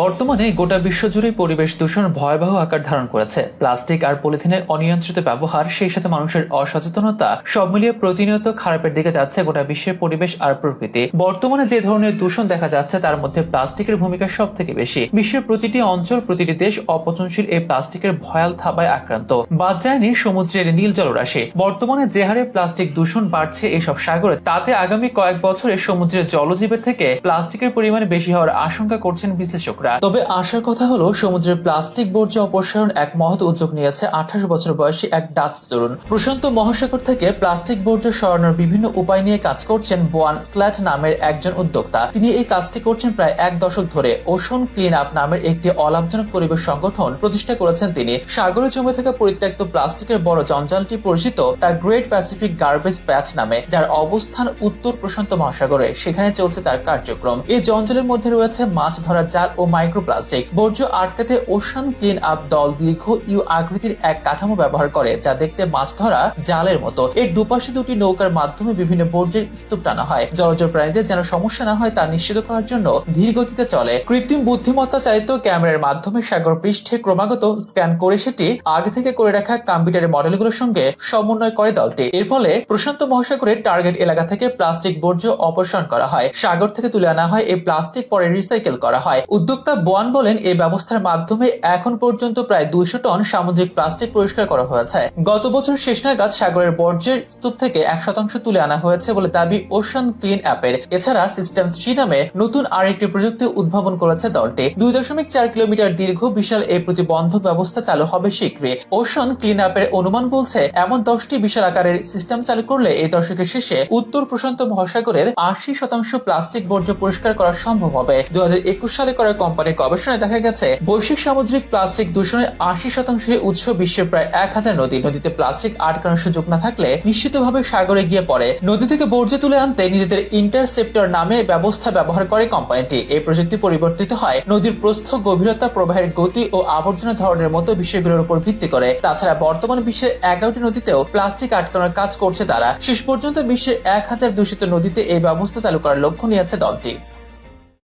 বর্তমানে গোটা বিশ্বজুড়ে পরিবেশ দূষণ ভয়াবহ আকার ধারণ করেছে। প্লাস্টিক আর পলিথিনের অনিয়ন্ত্রিত ব্যবহার, সেই সাথে মানুষের অসচেতনতা, সব মিলিয়ে প্রতিনিয়ত খারাপের দিকে যাচ্ছে গোটা বিশ্বের পরিবেশ আর প্রকৃতি। বর্তমানে যে ধরনের দূষণ দেখা যাচ্ছে তার মধ্যে প্লাস্টিকের ভূমিকা সব থেকে বেশি। বিশ্বের প্রতিটি অঞ্চল, প্রতিটি দেশ অপচনশীল এই প্লাস্টিকের ভয়াল থাবায় আক্রান্ত। বাদ যায়নি সমুদ্রের নীল জলরাশি। বর্তমানে যে হারে প্লাস্টিক দূষণ বাড়ছে এইসব সাগরে, তাতে আগামী কয়েক বছরে সমুদ্রের জলজীবের থেকে প্লাস্টিকের পরিমাণ বেশি হওয়ার আশঙ্কা করছেন বিশ্লেষকরা। তবে আশার কথা হলো, সমুদ্রের প্লাস্টিক বর্জ্য অপসারণ এক মহৎ উদ্যোগ নিয়েছে 28 বছর বয়সী এক ডাচ তরুণ। প্রশান্ত মহাসাগর থেকে প্লাস্টিক বর্জ্য সরানোর বিভিন্ন উপায় নিয়ে কাজ করছেন বোয়ান স্ল্যাট নামের একজন উদ্যোক্তা। তিনি এই কাজটি করছেন প্রায় এক দশক ধরে। ওশন ক্লিন আপ নামের একটি অলাভজনক পরিবেশ সংগঠন প্রতিষ্ঠা করেছেন তিনি। সাগরে জমে থাকা পরিত্যক্ত প্লাস্টিকের বড় জঞ্জালটি পরিচিত তার গ্রেট প্যাসিফিক গার্বেজ প্যাচ নামে, যার অবস্থান উত্তর প্রশান্ত মহাসাগরে। সেখানে চলছে তার কার্যক্রম। এই জঞ্জালের মধ্যে রয়েছে মাছ ধরার জাল ও মাইক্রোপ্লাস্টিক। বর্জ্য আটকাতে ওশান ক্লিন আপ দল দীর্ঘ ইউ আকৃতির এক কাঠামো ব্যবহার করে, যা দেখতে মাছ ধরা জালের মতো। এর দুপাশে দুটি নৌকার মাধ্যমে বিভিন্ন বর্জ্যের স্তূপ টানা হয়। জলচর প্রাণীদের যেন সমস্যা না হয় তা নিশ্চিত করার জন্য ধীর গতিতে চলে। কৃত্রিম বুদ্ধিমত্তা চালিত ক্যামেরার মাধ্যমে সাগর পৃষ্ঠে ক্রমাগত স্ক্যান করে সেটি আগে থেকে করে রাখা কম্পিউটারের মডেলগুলোর সঙ্গে সমন্বয় করে দলটি। এর ফলে প্রশান্ত মহাসাগরের টার্গেট এলাকা থেকে প্লাস্টিক বর্জ্য অপসারণ করা হয়। সাগর থেকে তুলে আনা হয় এই প্লাস্টিক, পরে রিসাইকেল করা হয়। উদ্যোক্তা বোয়ান বলেন, এই ব্যবস্থার মাধ্যমে এখন পর্যন্ত প্রায় 200 টন সামুদ্রিক প্লাস্টিক পরিষ্কার করা হয়েছে। গত বছর শেষ নাগাদ সাগরের বর্জ্যের স্তূপ থেকে 1% তুলে আনা হয়েছে বলে দাবি ওশান ক্লিন অ্যাপের। এছাড়া সিস্টেম 3 নামে নতুন আরেকটি প্রযুক্তি উদ্ভাবন করেছে দলটি। 2.4 কিলোমিটার দীর্ঘ বিশাল এই প্রতিবন্ধক ব্যবস্থা চালু হবে শীঘ্রই। ওশান ক্লিন অ্যাপের অনুমান বলছে, এমন 10টি বিশাল আকারের সিস্টেম চালু করলে এই দশকের শেষে উত্তর প্রশান্ত মহাসাগরের 80% প্লাস্টিক বর্জ্য পরিষ্কার করা সম্ভব হবে। 2021 সালে করা কোম্পানির গবেষণায় দেখা গেছে, বৈশ্বিক সামুদ্রিক প্লাস্টিক দূষণের 80% উৎস বিশ্বের প্রায় 1000 নদী। নদীতে প্লাস্টিক আটকানোর সুযোগ না থাকলে নিশ্চিতভাবে সাগরে গিয়ে পড়ে। নদী থেকে বর্জ্য তুলে আনতে নিজেদের ইন্টারসেপ্টর নামে ব্যবস্থা ব্যবহার করে কোম্পানিটি। এই প্রযুক্তি পরিবর্তিত হয় নদীর প্রস্থ, গভীরতা, প্রবাহের গতি ও আবর্জনা ধরনের মতো বিষয়গুলোর উপর ভিত্তি করে। তাছাড়া বর্তমান বিশ্বের 11টি নদীতেও প্লাস্টিক আটকানোর কাজ করছে তারা। শেষ পর্যন্ত বিশ্বের 1000 দূষিত নদীতে এই ব্যবস্থা চালু করার লক্ষ্য নিয়েছে দলটি।